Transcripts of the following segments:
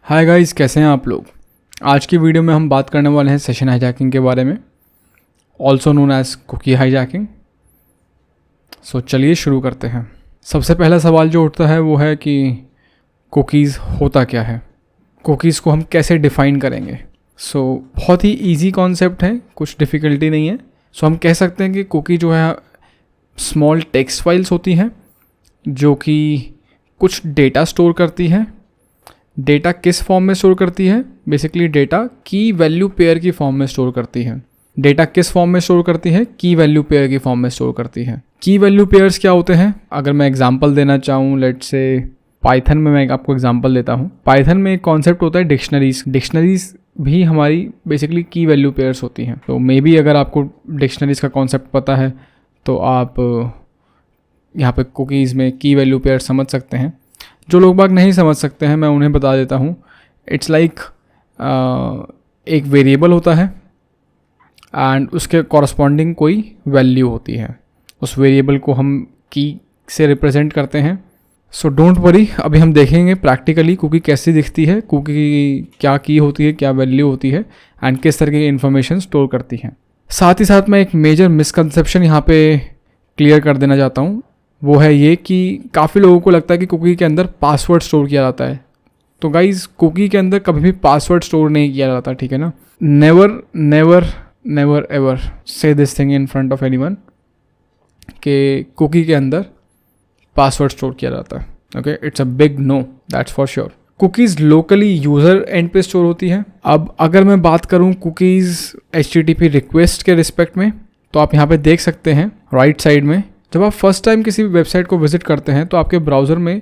Hi guys, कैसे हैं आप लोग। आज की वीडियो में हम बात करने वाले हैं सेशन हाईजैकिंग के बारे में, also known as cookie hijacking. So चलिए शुरू करते हैं। सबसे पहला सवाल जो उठता है वो है कि कुकीज़ होता क्या है, कुकीज़ को हम कैसे डिफ़ाइन करेंगे। बहुत ही ईजी कॉन्सेप्ट है, कुछ डिफ़िकल्टी नहीं है। हम कह सकते हैं कि कुकी जो है स्मॉल टेक्स्ट फाइल्स होती हैं जो कि कुछ डेटा स्टोर करती हैं। डेटा किस फॉर्म में स्टोर करती है? बेसिकली डेटा की वैल्यू पेयर की फॉर्म में स्टोर करती है। डेटा किस फॉर्म में स्टोर करती है? की वैल्यू पेयर की फॉर्म में स्टोर करती है। की वैल्यू पेयर्स क्या होते हैं? अगर मैं एग्जांपल देना चाहूँ, लेट्स से पाइथन में मैं आपको एग्जांपल देता हूँ। पाइथन में एक कॉन्सेप्ट होता है डिक्शनरीज। डिक्शनरीज भी हमारी बेसिकली की वैल्यू पेयर्स होती हैं। तो मे बी अगर आपको डिक्शनरीज का कॉन्सेप्ट पता है तो आप यहाँ पे कुकीज़ में की वैल्यू पेयर समझ सकते हैं। जो लोग बाग नहीं समझ सकते हैं मैं उन्हें बता देता हूँ। इट्स लाइक एक वेरिएबल होता है एंड उसके कॉरस्पॉन्डिंग कोई वैल्यू होती है। उस वेरिएबल को हम की से रिप्रेजेंट करते हैं। सो डोंट वरी, अभी हम देखेंगे प्रैक्टिकली कुकी कैसी दिखती है, कुकी क्या की होती है, क्या वैल्यू होती है एंड किस तरह की इन्फॉर्मेशन स्टोर करती है। साथ ही साथ मैं एक मेजर मिसकंसेप्शन यहाँ पे क्लियर कर देना चाहता हूँ। वो है ये कि काफ़ी लोगों को लगता है कि कुकी के अंदर पासवर्ड स्टोर किया जाता है। तो गाइज, कुकी के अंदर कभी भी पासवर्ड स्टोर नहीं किया जाता, ठीक है ना। Never never never ever say this thing in front of anyone कि कुकी के अंदर पासवर्ड स्टोर किया जाता है। Okay, it's a big no, that's for sure. Cookies locally user end पे स्टोर होती हैं। अब अगर मैं बात करूँ कुकीज़ HTTP रिक्वेस्ट के रिस्पेक्ट में, तो आप यहाँ पे देख सकते हैं राइट साइड में, जब आप फर्स्ट टाइम किसी भी वेबसाइट को विजिट करते हैं तो आपके ब्राउज़र में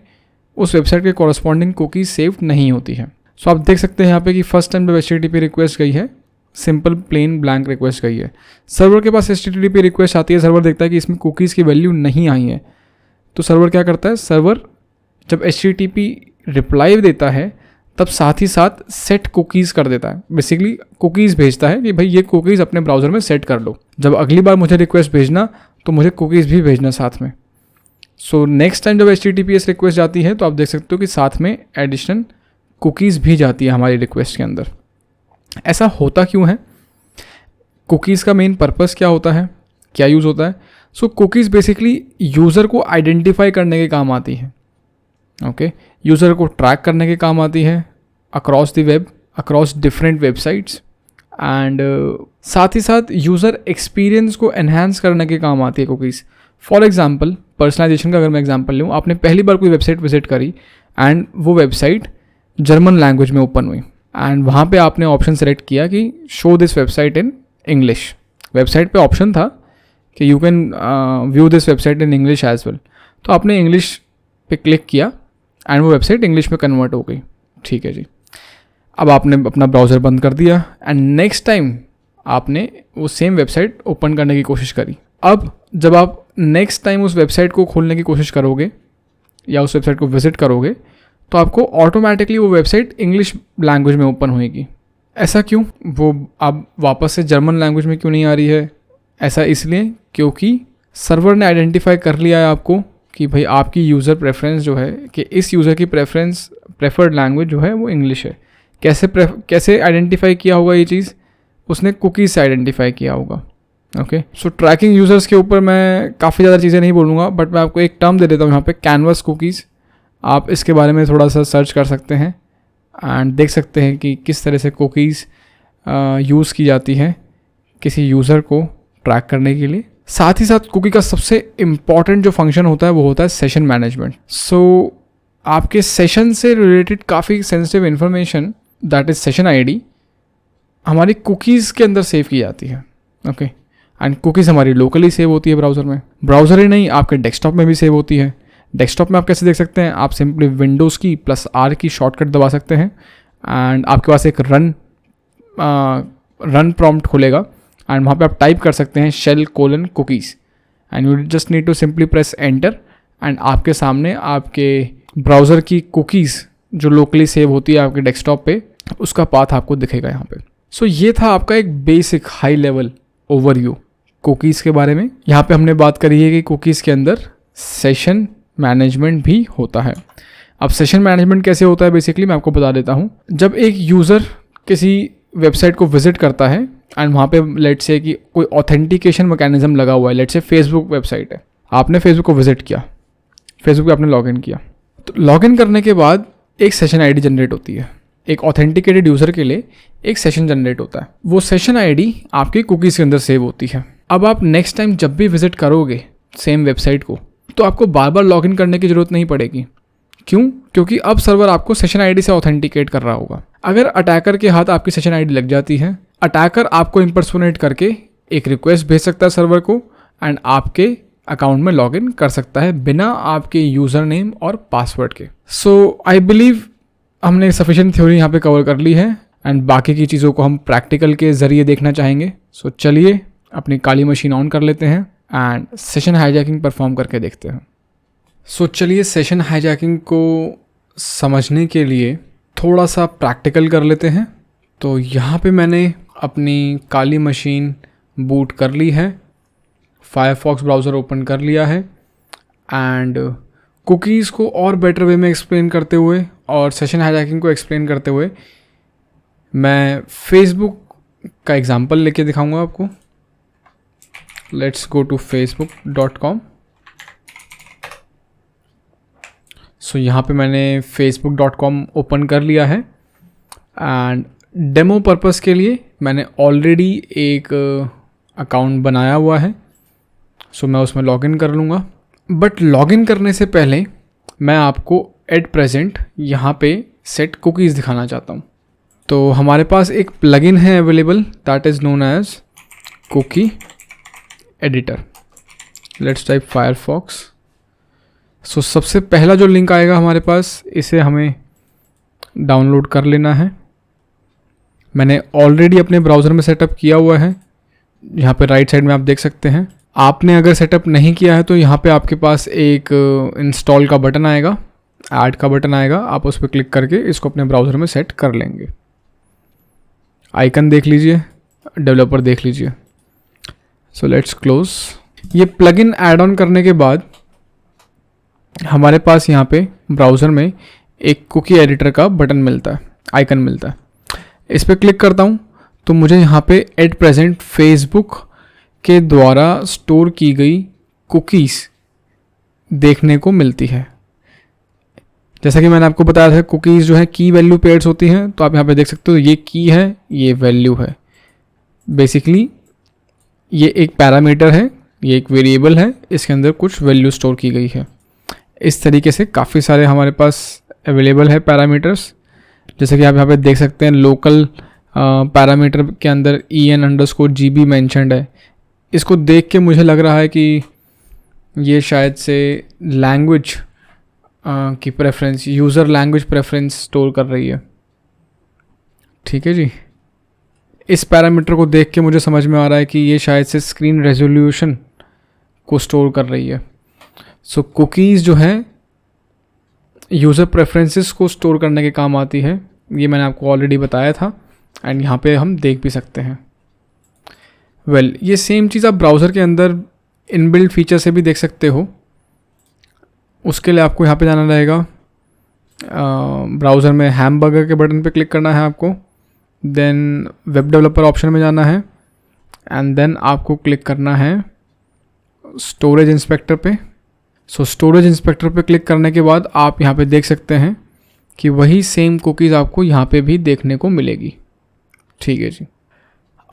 उस वेबसाइट के कॉरस्पॉन्डिंग कुकीज़ सेव्ड नहीं होती है। सो आप देख सकते हैं यहाँ पे कि फर्स्ट टाइम जब HTTP रिक्वेस्ट गई है, सिंपल प्लेन ब्लैंक रिक्वेस्ट गई है। सर्वर के पास HTTP रिक्वेस्ट आती है, सर्वर देखता है कि इसमें कुकीज़ की वैल्यू नहीं आई है, तो सर्वर क्या करता है, सर्वर जब HTTP रिप्लाई देता है तब साथ ही साथ सेट कुकीज़ कर देता है। बेसिकली कुकीज़ भेजता है कि भाई ये कुकीज़ अपने ब्राउज़र में सेट कर लो, जब अगली बार मुझे रिक्वेस्ट भेजना तो मुझे कुकीज़ भी भेजना साथ में। सो नेक्स्ट टाइम जब HTTPS रिक्वेस्ट जाती है तो आप देख सकते हो कि साथ में एडिशन कुकीज़ भी जाती है हमारी रिक्वेस्ट के अंदर। ऐसा होता क्यों है? कुकीज़ का मेन पर्पस क्या होता है, क्या यूज़ होता है? कुकीज़ बेसिकली यूज़र को आइडेंटिफाई करने के काम आती है। ओके, यूज़र को ट्रैक करने के काम आती है across the web, across different websites and साथ ही साथ यूज़र एक्सपीरियंस को एनहांस करने के काम आती है कुकीज़। फॉर एग्जांपल, पर्सनलाइजेशन का अगर मैं एग्जांपल लूँ, आपने पहली बार कोई वेबसाइट विजिट करी एंड वो वेबसाइट जर्मन लैंग्वेज में ओपन हुई एंड वहाँ पे आपने ऑप्शन सेलेक्ट किया कि show this website in English. Website पे ऑप्शन था कि you can view this website in English as well. तो आपने इंग्लिश पे क्लिक किया एंड वो वेबसाइट इंग्लिश में कन्वर्ट हो गई। ठीक है जी, अब आपने अपना ब्राउज़र बंद कर दिया एंड नेक्स्ट टाइम आपने वो सेम वेबसाइट ओपन करने की कोशिश करी। अब जब आप नेक्स्ट टाइम उस वेबसाइट को खोलने की कोशिश करोगे या उस वेबसाइट को विजिट करोगे तो आपको ऑटोमेटिकली वो वेबसाइट इंग्लिश लैंग्वेज में ओपन होएगी। ऐसा क्यों? वो अब वापस से जर्मन लैंग्वेज में क्यों नहीं आ रही है? ऐसा इसलिए क्योंकि सर्वर ने आइडेंटिफाई कर लिया है आपको कि भाई आपकी यूज़र प्रेफरेंस जो है, कि इस यूज़र की प्रेफर्ड लैंग्वेज जो है वो इंग्लिश है। कैसे आइडेंटिफाई किया होगा ये चीज़? उसने कुकीज़ से आइडेंटिफाई किया होगा। ओके, ट्रैकिंग यूज़र्स के ऊपर मैं काफ़ी ज़्यादा चीज़ें नहीं बोलूँगा, बट मैं आपको एक टर्म दे देता हूँ यहाँ पे, कैनवस कुकीज़। आप इसके बारे में थोड़ा सा सर्च कर सकते हैं एंड देख सकते हैं कि किस तरह से कुकीज़ यूज़ की जाती है किसी यूज़र को ट्रैक करने के लिए। साथ ही साथ कुकी का सबसे इम्पॉर्टेंट जो फंक्शन होता है वो होता है सेशन मैनेजमेंट। आपके सेशन से रिलेटेड काफ़ी sensitive information, that is session ID, हमारी कुकीज़ के अंदर सेव की जाती है। ओके, एंड कुकीज़ हमारी लोकली सेव होती है ब्राउज़र में। ब्राउज़र ही नहीं, आपके डेस्कटॉप में भी सेव होती है। डेस्कटॉप में आप कैसे देख सकते हैं? आप सिंपली विंडोज़ की +R की शॉर्टकट दबा सकते हैं एंड आपके पास एक रन प्रॉम्प्ट खुलेगा एंड वहाँ पे आप टाइप कर सकते हैं shell:cookies and you just need to simply press enter and आपके सामने आपके ब्राउज़र की कुकीज़ जो लोकली सेव होती है आपके डेस्कटॉप पे, उसका पाथ आपको दिखेगा यहाँ पे। ये था आपका एक basic high level overview cookies के बारे में। यहाँ पे हमने बात करी है कि कुकीज़ के अंदर सेशन मैनेजमेंट भी होता है। अब सेशन मैनेजमेंट कैसे होता है बेसिकली मैं आपको बता देता हूँ। जब एक यूज़र किसी वेबसाइट को विजिट करता है एंड वहाँ पे लेट्स से कि कोई ऑथेंटिकेशन मैकेनिज्म लगा हुआ है, लेट्स से फेसबुक वेबसाइट है, आपने फेसबुक को विजिट किया, फेसबुक पे आपने लॉगिन किया, तो लॉगिन करने के बाद एक सेशन आईडी जनरेट होती है। एक ऑथेंटिकेटेड यूज़र के लिए एक सेशन जनरेट होता है, वो सेशन आईडी आपकी कुकीज़ के अंदर सेव होती है। अब आप नेक्स्ट टाइम जब भी विजिट करोगे सेम वेबसाइट को, तो आपको बार बार लॉगिन करने की ज़रूरत नहीं पड़ेगी। क्यों? क्योंकि अब सर्वर आपको सेशन आईडी से ऑथेंटिकेट कर रहा होगा। अगर अटैकर के हाथ आपकी सेशन आईडी लग जाती है, अटैकर आपको इम्पर्सोनेट करके एक रिक्वेस्ट भेज सकता है सर्वर को एंड आपके अकाउंट में लॉगिन कर सकता है बिना आपके यूज़र नेम और पासवर्ड के। सो आई बिलीव हमने सफिशिएंट थ्योरी यहाँ पे कवर कर ली है एंड बाकी की चीज़ों को हम प्रैक्टिकल के ज़रिए देखना चाहेंगे। सो चलिए अपनी काली मशीन ऑन कर लेते हैं एंड सेशन हाईजैकिंग परफॉर्म करके देखते हैं। सो चलिए सेशन हाईजैकिंग को समझने के लिए थोड़ा सा प्रैक्टिकल कर लेते हैं। तो यहाँ पे मैंने अपनी काली मशीन बूट कर ली है, फायरफॉक्स ब्राउज़र ओपन कर लिया है एंड कुकीज़ को और बेटर वे में एक्सप्लेन करते हुए और सेशन हाईजैकिंग को एक्सप्लेन करते हुए मैं फेसबुक का एग्जांपल लेके दिखाऊंगा आपको। Let's go to facebook.com। सो यहाँ पे मैंने facebook.com ओपन कर लिया है एंड डेमो पर्पस के लिए मैंने ऑलरेडी एक अकाउंट बनाया हुआ है। सो मैं उसमें लॉगिन कर लूँगा। बट लॉगिन करने से पहले मैं आपको एट प्रेजेंट यहाँ पे सेट कुकीज़ दिखाना चाहता हूँ। तो हमारे पास एक प्लगइन है available that is known as cookie editor. Let's type Firefox. So सबसे पहला जो लिंक आएगा हमारे पास, इसे हमें डाउनलोड कर लेना है। मैंने ऑलरेडी अपने ब्राउज़र में सेटअप किया हुआ है, यहाँ पे राइट साइड में आप देख सकते हैं। आपने अगर सेटअप नहीं किया है तो यहाँ पे आपके पास एक इंस्टॉल का बटन आएगा, ऐड का बटन आएगा, आप उस पर क्लिक करके इसको अपने ब्राउज़र में सेट कर लेंगे। आइकन देख लीजिए, डेवलपर देख लीजिए। So let's close. ये प्लगइन ऐड ऑन करने के बाद हमारे पास यहाँ पे ब्राउज़र में एक कुकी एडिटर का बटन मिलता है, आइकन मिलता है। इस पर क्लिक करता हूँ तो मुझे यहाँ पे एट प्रेजेंट फेसबुक के द्वारा स्टोर की गई कुकीज़ देखने को मिलती है। जैसा कि मैंने आपको बताया था, कुकीज़ जो है की वैल्यू पेयर्स होती हैं, तो आप यहाँ पे देख सकते हो ये की है, ये वैल्यू है। बेसिकली ये एक पैरामीटर है, ये एक वेरिएबल है, इसके अंदर कुछ वैल्यू स्टोर की गई है। इस तरीके से काफ़ी सारे हमारे पास अवेलेबल है पैरामीटर्स। जैसे कि आप यहाँ पे देख सकते हैं लोकल पैरामीटर के अंदर en_gb मैंशनड है। इसको देख के मुझे लग रहा है कि ये शायद से लैंग्वेज की preference, user language preference store कर रही है। ठीक है जी, इस पैरामीटर को देख के मुझे समझ में आ रहा है कि ये शायद से स्क्रीन रेजोल्यूशन को स्टोर कर रही है। सो कुकीज़ जो है यूज़र प्रेफरेंसेस को स्टोर करने के काम आती है, ये मैंने आपको ऑलरेडी बताया था एंड यहाँ पे हम देख भी सकते हैं। ये सेम चीज़ आप ब्राउज़र के अंदर इनबिल्ट फीचर से भी देख सकते हो। उसके लिए आपको यहाँ पे जाना रहेगा, ब्राउज़र में हैमबर्गर के बटन पे क्लिक करना है आपको, देन वेब डेवलपर ऑप्शन में जाना है एंड देन आपको क्लिक करना है स्टोरेज इंस्पेक्टर पे। सो स्टोरेज इंस्पेक्टर पे क्लिक करने के बाद आप यहाँ पे देख सकते हैं कि वही सेम कुकीज़ आपको यहाँ पे भी देखने को मिलेगी। ठीक है जी,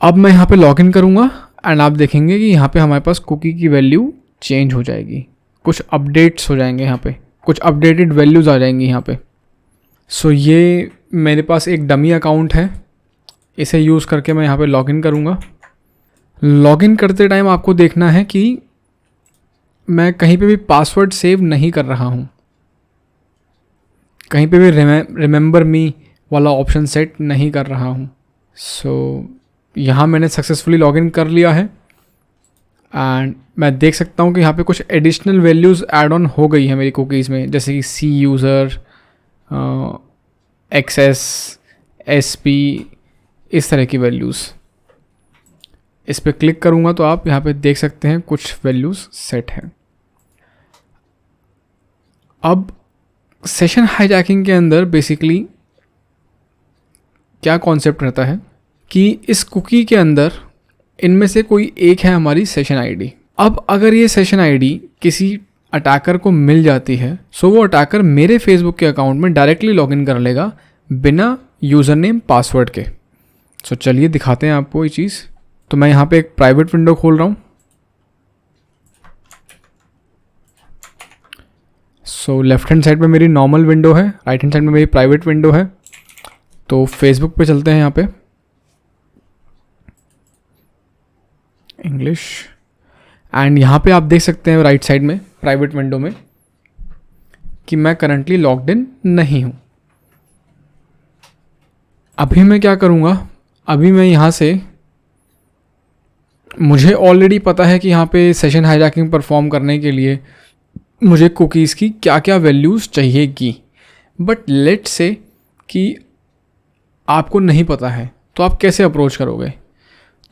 अब मैं यहाँ पे लॉगिन करूँगा एंड आप देखेंगे कि यहाँ पे हमारे पास कुकी की वैल्यू चेंज हो जाएगी, कुछ अपडेट्स हो जाएंगे, यहाँ पे कुछ अपडेटेड वैल्यूज़ आ जाएंगी यहाँ पे। सो ये मेरे पास एक डमी अकाउंट है, इसे यूज़ करके मैं यहाँ पे लॉगिन करूँगा। लॉगिन करते टाइम आपको देखना है कि मैं कहीं पे भी पासवर्ड सेव नहीं कर रहा हूँ, कहीं पे भी रिमेंबर मी वाला ऑप्शन सेट नहीं कर रहा हूँ। सो यहाँ मैंने सक्सेसफुली लॉगिन कर लिया है एंड मैं देख सकता हूँ कि यहाँ पे कुछ एडिशनल वैल्यूज़ ऐड ऑन हो गई है मेरी कुकीज़ में, जैसे कि सी यूज़र, एक्सेस, SP, इस तरह की वैल्यूज़। इस पर क्लिक करूँगा तो आप यहाँ पे देख सकते हैं कुछ वैल्यूज़ सेट हैं। अब सेशन हाईजैकिंग के अंदर बेसिकली क्या कॉन्सेप्ट रहता है कि इस कुकी के अंदर इनमें से कोई एक है हमारी सेशन आईडी। अब अगर ये सेशन आईडी किसी अटैकर को मिल जाती है, सो वो अटैकर मेरे फेसबुक के अकाउंट में डायरेक्टली लॉगिन कर लेगा बिना यूज़र नेम पासवर्ड के। सो चलिए दिखाते हैं आपको ये चीज़। तो मैं यहाँ पे एक प्राइवेट विंडो खोल रहा हूँ। सो लेफ्ट हैंड साइड में मेरी नॉर्मल विंडो है, राइट हैंड साइड में मेरी प्राइवेट विंडो है। तो फेसबुक पे चलते हैं, यहाँ पे इंग्लिश, एंड यहाँ पे आप देख सकते हैं राइट साइड में प्राइवेट विंडो में कि मैं करंटली लॉग्ड इन नहीं हूँ। अभी मैं क्या करूँगा, अभी मैं यहाँ से, मुझे ऑलरेडी पता है कि यहाँ पे सेशन हाईजैकिंग परफॉर्म करने के लिए मुझे कुकीज़ की क्या क्या वैल्यूज़ चाहिएगी। बट लेट्स से कि आपको नहीं पता है, तो आप कैसे अप्रोच करोगे?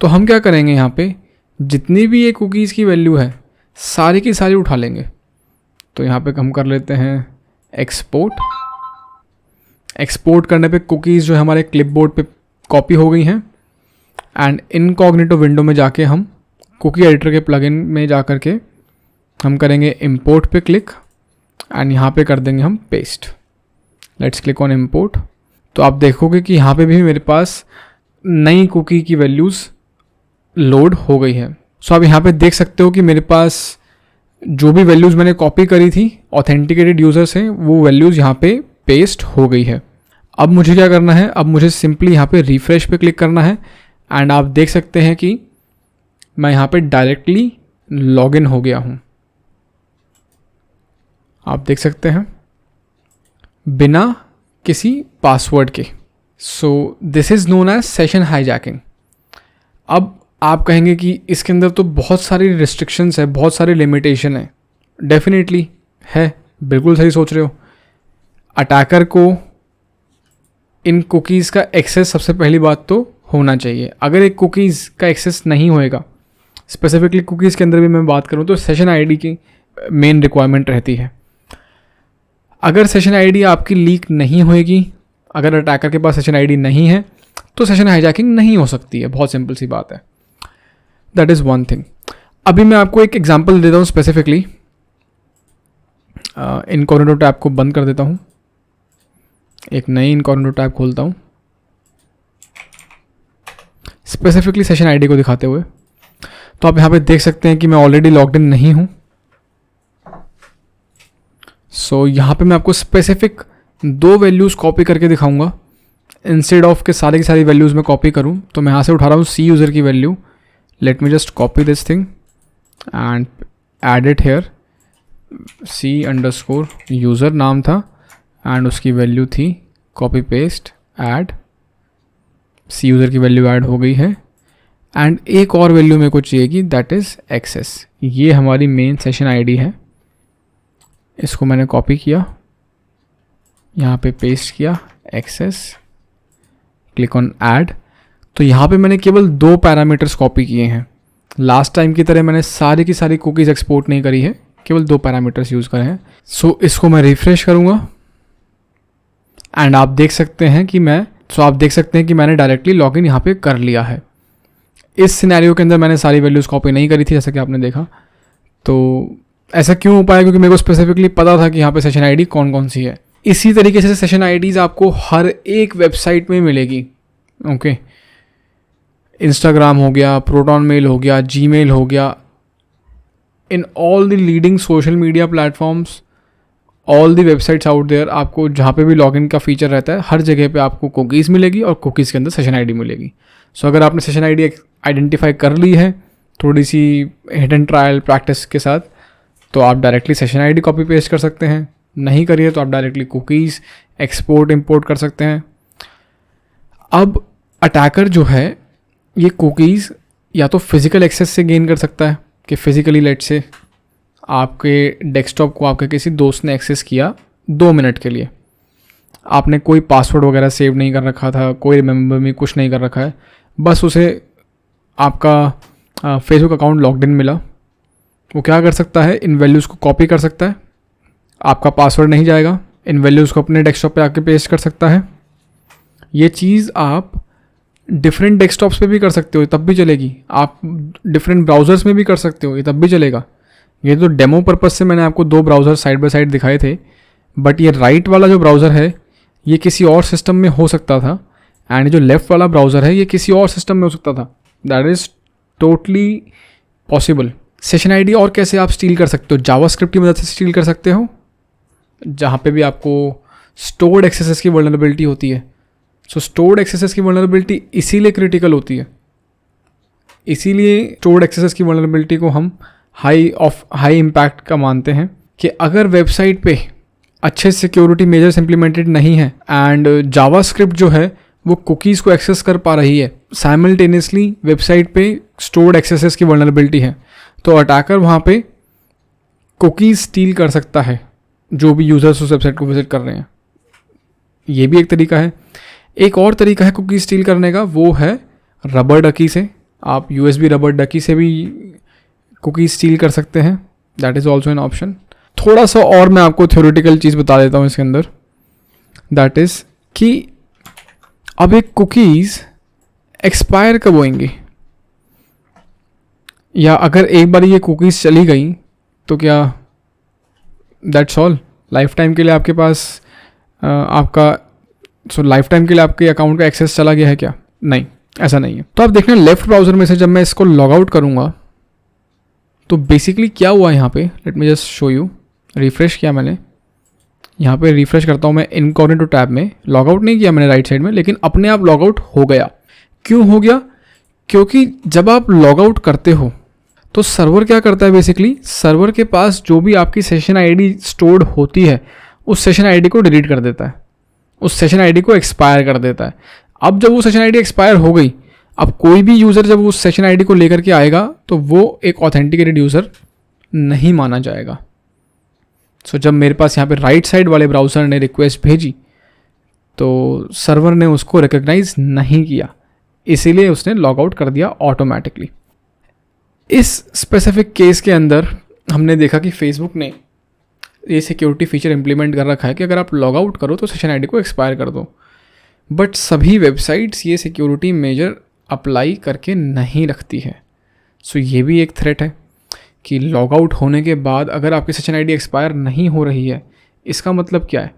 तो हम क्या करेंगे, यहाँ पे जितनी भी ये कुकीज़ की वैल्यू है सारी की सारी उठा लेंगे। तो यहाँ पे हम कर लेते हैं एक्सपोर्ट। एक्सपोर्ट करने पे कुकीज़ जो है हमारे क्लिपबोर्ड पे कॉपी हो गई हैं, एंड इनकॉग्निटो विंडो में जाके हम कुकी एडिटर के प्लगइन में जा कर के हम करेंगे इंपोर्ट पे क्लिक, एंड यहाँ पे कर देंगे हम paste. Let's click on import. तो आप देखोगे कि यहाँ पे भी मेरे पास नई कुकी की वैल्यूज़ लोड हो गई है। सो आप यहाँ पे देख सकते हो कि मेरे पास जो भी वैल्यूज़ मैंने कॉपी करी थी ऑथेंटिकेटेड यूज़र से, वो वैल्यूज़ यहाँ पे पेस्ट हो गई है। अब मुझे क्या करना है, अब मुझे सिंपली यहाँ पे रिफ्रेश पे क्लिक करना है, एंड आप देख सकते हैं कि मैं यहाँ पे डायरेक्टली लॉगिन हो गया हूँ। आप देख सकते हैं बिना किसी पासवर्ड के। So this is known as session hijacking. अब आप कहेंगे कि इसके अंदर तो बहुत सारी रिस्ट्रिक्शंस है, बहुत सारी लिमिटेशन है। डेफिनेटली है, बिल्कुल सही सोच रहे हो। अटैकर को इन कुकीज़ का एक्सेस सबसे पहली बात तो होना चाहिए। अगर एक कुकीज़ का एक्सेस नहीं होएगा, स्पेसिफिकली कुकीज़ के अंदर भी मैं बात करूँ तो सेशन आईडी की मेन रिक्वायरमेंट रहती है। अगर सेशन आईडी आपकी लीक नहीं होएगी, अगर अटैकर के पास सेशन आईडी नहीं है, तो सेशन हाईजैकिंग नहीं हो सकती है। बहुत सिंपल सी बात है। That is one thing. अभी मैं आपको एक एग्जांपल देता हूँ स्पेसिफिकली। इनकॉग्निटो टैब को बंद कर देता हूँ, एक नई इनकॉग्निटो टैब खोलता हूँ स्पेसिफिकली सेशन आईडी को दिखाते हुए। तो आप यहाँ पे देख सकते हैं कि मैं ऑलरेडी लॉग्ड इन नहीं हूँ। सो यहाँ पे मैं आपको स्पेसिफिक 2 वैल्यूज़ कॉपी करके दिखाऊंगा। इंस्टेड ऑफ के सारी की सारी वैल्यूज़ में कॉपी करूँ, तो मैं यहाँ से उठा रहा हूँ सी यूज़र की value. Let me just copy this thing and add it here. C_ user नाम था एंड उसकी वैल्यू थी, copy paste add. C user की वैल्यू ऐड हो गई है, एंड एक और वैल्यू मेरे को चाहिए कि दैट इज़ एक्सेस। ये हमारी मेन सेशन आईडी है। इसको मैंने कॉपी किया, यहाँ पे पेस्ट किया, एक्सेस, क्लिक ऑन ऐड। तो यहाँ पे मैंने केवल 2 पैरामीटर्स कॉपी किए हैं। लास्ट टाइम की तरह मैंने सारी की सारी कुकीज़ एक्सपोर्ट नहीं करी है, केवल 2 पैरामीटर्स यूज़ करे हैं। सो इसको मैं रिफ्रेश करूँगा, एंड आप देख सकते हैं कि मैंने डायरेक्टली लॉगिन यहाँ पे कर लिया है। इस सिनेरियो के अंदर मैंने सारी वैल्यूज़ कॉपी नहीं करी थी, जैसा कि आपने देखा। तो ऐसा क्यों हो पाया? क्योंकि मेरे को स्पेसिफिकली पता था कि यहाँ पे सेशन आईडी कौन कौन सी है। इसी तरीके से सेशन आईडीज़ आपको हर एक वेबसाइट में मिलेगी। ओके, इंस्टाग्राम हो गया, प्रोटॉन मेल हो गया, जीमेल हो गया, in all the leading social media platforms, all the websites out there, आपको जहाँ पे भी लॉगिन का फीचर रहता है, हर जगह पे आपको कुकीज़ मिलेगी और कुकीज़ के अंदर सेशन आईडी मिलेगी। सो अगर आपने सेशन आईडी आइडेंटिफाई कर ली है थोड़ी सी हिडन ट्रायल प्रैक्टिस के साथ, तो आप directly session ID copy paste कर सकते हैं। नहीं करिए तो आप डायरेक्टली कुकीज़ एक्सपोर्ट इंपोर्ट कर सकते हैं। अब अटैकर जो है ये कुकीज़ या तो फिज़िकल एक्सेस से गेन कर सकता है कि फिज़िकली लेट से आपके डेस्कटॉप को आपके किसी दोस्त ने एक्सेस किया 2 मिनट के लिए, आपने कोई पासवर्ड वगैरह सेव नहीं कर रखा था, कोई रिमेंबर में कुछ नहीं कर रखा है, बस उसे आपका फेसबुक अकाउंट लॉग्ड इन मिला। वो क्या कर सकता है, इन वैल्यूज़ को कॉपी कर सकता है, आपका पासवर्ड नहीं जाएगा, इन वैल्यूज़ को अपने डेस्कटॉप पे आके पेस्ट कर सकता है। ये चीज़ आप डिफरेंट डेस्कटॉप्स पे भी कर सकते हो, तब भी चलेगी। आप डिफरेंट ब्राउज़र्स में भी कर सकते हो, ये तब भी चलेगा। ये तो डेमो पर्पज़ से मैंने आपको 2 ब्राउज़र साइड बाय साइड दिखाए थे, बट ये राइट वाला जो ब्राउज़र है ये किसी और सिस्टम में हो सकता था, एंड जो लेफ़्ट वाला ब्राउज़र है ये किसी और सिस्टम में हो सकता था। That is totally possible. Session ID और कैसे आप स्टील कर सकते हो? जावास्क्रिप्ट की मदद से स्टील कर सकते हो, जहाँ पे भी आपको स्टोर्ड एक्सेसेस की वल्नरेबिलिटी होती है। सो स्टोर्ड एक्सेसेस की वल्नरेबिलिटी इसीलिए क्रिटिकल होती है, इसीलिए स्टोर्ड एक्सेसेस की वल्नरेबिलिटी को हम हाई इम्पैक्ट का मानते हैं कि अगर वेबसाइट पे अच्छे सिक्योरिटी मेजर्स इंप्लीमेंटेड नहीं है एंड जावास्क्रिप्ट जो है वो कुकीज़ को एक्सेस कर पा रही है, साइमल्टेनियसली वेबसाइट पे स्टोर्ड एक्सेसेस की वल्नरेबिलिटी है, तो अटैकर वहाँ पे कुकीज़ स्टील कर सकता है जो भी यूज़र्स उस वेबसाइट को विजिट कर रहे हैं। ये भी एक तरीका है। एक और तरीका है कुकीज़ स्टील करने का, वो है रबर डकी से। आप USB रबर डकी से भी कुकीज़ स्टील कर सकते हैं, that is also an option. थोड़ा सा और मैं आपको थ्योरेटिकल चीज़ बता देता हूँ इसके अंदर, दैट इज़ कि अब एक कुकीज़ एक्सपायर कब होंगी, या अगर एक बार ये कुकीज़ चली गई तो क्या दैट्स ऑल, लाइफ टाइम के लिए आपके पास लाइफ टाइम के लिए आपके अकाउंट का एक्सेस चला गया है क्या? नहीं, ऐसा नहीं है। तो आप देखना लेफ्ट ब्राउज़र में से जब मैं इसको लॉग आउट करूँगा तो बेसिकली क्या हुआ यहाँ पे, late me just show you. Refresh किया मैंने, यहाँ पे रिफ्रेश करता हूँ मैं इनकॉग्निटो टैब में। लॉग आउट नहीं किया मैंने राइट साइड में, लेकिन अपने आप लॉग आउट हो गया। क्यों हो गया? क्योंकि जब आप लॉग आउट करते हो तो सर्वर क्या करता है, बेसिकली सर्वर के पास जो भी आपकी सेशन आईडी स्टोर्ड होती है उस सेशन आईडी को डिलीट कर देता है, उस सेशन आईडी को एक्सपायर कर देता है। अब जब वो सेशन आईडी एक्सपायर हो गई, अब कोई भी यूज़र जब उस सेशन आईडी को लेकर के आएगा तो वो एक ऑथेंटिकेटेड यूज़र नहीं माना जाएगा। सो जब मेरे पास यहाँ पे राइट साइड वाले ब्राउज़र ने रिक्वेस्ट भेजी तो सर्वर ने उसको रिकॉग्नाइज नहीं किया, इसीलिए उसने लॉग आउट कर दिया ऑटोमेटिकली। इस स्पेसिफिक केस के अंदर हमने देखा कि फेसबुक ने ये सिक्योरिटी फीचर इंप्लीमेंट कर रखा है कि अगर आप लॉग आउट करो तो सेशन आईडी को एक्सपायर कर दो, बट सभी वेबसाइट्स ये सिक्योरिटी मेजर अप्लाई करके नहीं रखती है। सो ये भी एक थ्रेट है कि लॉग आउट होने के बाद अगर आपकी सेशन आईडी एक्सपायर नहीं हो रही है, इसका मतलब क्या है?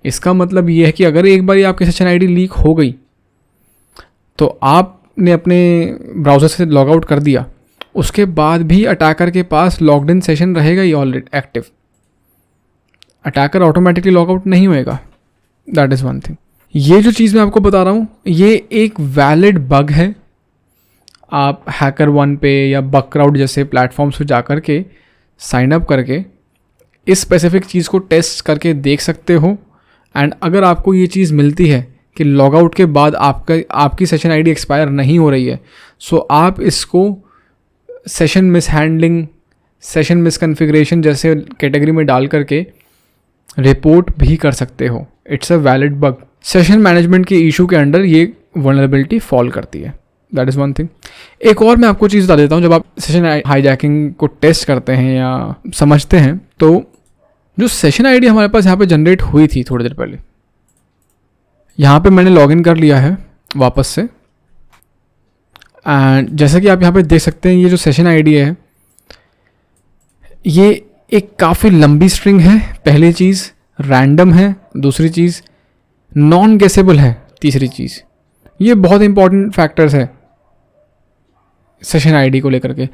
इसका मतलब ये है कि अगर एक बार आपकी सेशन आईडी लीक हो गई तो आपने अपने ब्राउज़र से लॉग आउट कर दिया, उसके बाद भी अटैकर के पास लॉग्ड इन सेशन रहेगा ही already active, attacker automatically log out नहीं होएगा। That is one thing. ये जो चीज़ मैं आपको बता रहा हूँ ये एक वैलिड बग है। आप HackerOne पे या बगक्राउड जैसे प्लेटफॉर्म्स पे जा कर के साइन अप करके इस स्पेसिफिक चीज़ को टेस्ट करके देख सकते हो, एंड अगर आपको ये चीज़ मिलती है कि लॉग आउट के बाद आपकी सेशन आईडी एक्सपायर नहीं हो रही है, सो आप इसको सेशन मिसहैंडलिंग, सेशन मिसकॉन्फ़िगरेशन जैसे कैटेगरी में डाल करके रिपोर्ट भी कर सकते हो। It's a valid bug. Session management के इशू के अंडर ये वल्नरेबिलिटी फॉल करती है। That is one thing. एक और मैं आपको चीज़ बता देता हूँ, जब आप सेशन हाईजैकिंग को टेस्ट करते हैं या समझते हैं, तो जो सेशन आईडी हमारे पास यहाँ पे जनरेट हुई थी थोड़ी देर पहले, यहाँ पे मैंने लॉगिन कर लिया है वापस से, एंड जैसा कि आप यहाँ पे देख सकते हैं ये जो सेशन आईडी है ये एक काफ़ी लंबी स्ट्रिंग है। पहली चीज़ रैंडम है, दूसरी चीज़ नॉन गेसेबल है, तीसरी चीज़। ये बहुत इंपॉर्टेंट फैक्टर्स है सेशन आईडी को लेकर के।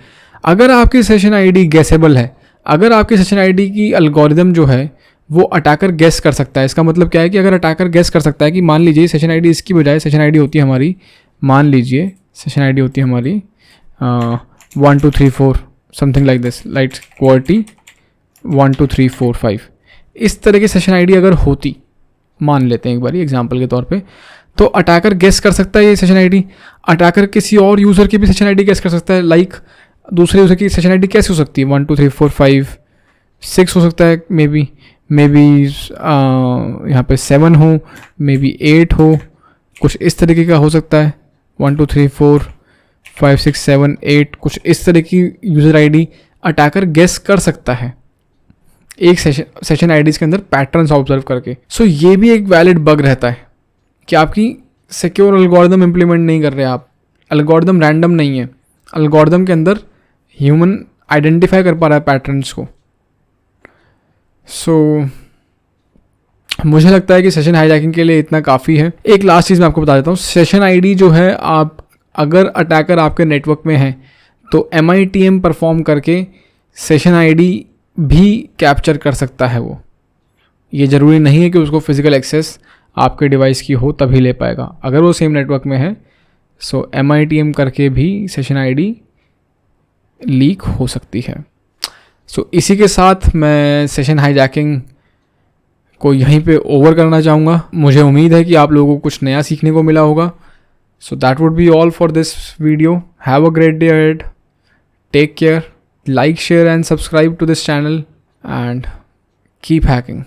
अगर आपकी सेशन आईडी गेसेबल है, अगर आपकी सेशन आईडी की एल्गोरिदम जो है वो अटैकर गेस कर सकता है, इसका मतलब क्या है कि अगर अटैकर गेस कर सकता है कि मान लीजिए सेशन आईडी इसकी बजाय सेशन आईडी होती है हमारी, मान लीजिए सेशन आईडी होती है हमारी 1 2 3 4 something like this, like QWERTY 1 2 3 4 5, इस तरह की सेशन आईडी अगर होती, मान लेते हैं एक बार एग्जांपल के तौर पे, तो अटैकर गेस कर सकता है ये सेशन आईडी। अटैकर किसी और यूज़र की भी सेशन आईडी गेस कर सकता है, लाइक दूसरे यूज़र की सेशन आईडी कैसे हो सकती है 1 2 3 4 5 6 हो सकता है, मे बी यहाँ पे 7 हो, मे बी 8 हो, कुछ इस तरीके का हो सकता है। 1 2 3 4 5 6 7 8 कुछ इस तरह की यूज़र आईडी अटैकर गेस कर सकता है। एक सेशन आईडीज़ के अंदर पैटर्न्स ऑब्जर्व करके। सो ये भी एक वैलिड बग रहता है कि आपकी सिक्योर एल्गोरिदम इम्प्लीमेंट नहीं कर रहे आप, एल्गोरिदम रैंडम नहीं है, एल्गोरिदम के अंदर ह्यूमन आइडेंटिफाई कर पा रहा है पैटर्न्स को। सो मुझे लगता है कि सेशन हाईजैकिंग के लिए इतना काफ़ी है। एक लास्ट चीज़ मैं आपको बता देता हूँ, सेशन आईडी जो है, आप अगर अटैकर आपके नेटवर्क में है तो MITM परफॉर्म करके सेशन आईडी भी कैप्चर कर सकता है वो। ये ज़रूरी नहीं है कि उसको फिजिकल एक्सेस आपके डिवाइस की हो तभी ले पाएगा। अगर वो सेम नेटवर्क में है सो MITM करके भी सेशन आईडी लीक हो सकती है। सो इसी के साथ मैं सेशन हाईजैकिंग को यहीं पे ओवर करना चाहूँगा। मुझे उम्मीद है कि आप लोगों को कुछ नया सीखने को मिला होगा। So that would be all for this video. Have a great day ahead, take care, like, share and subscribe to this channel and keep hacking.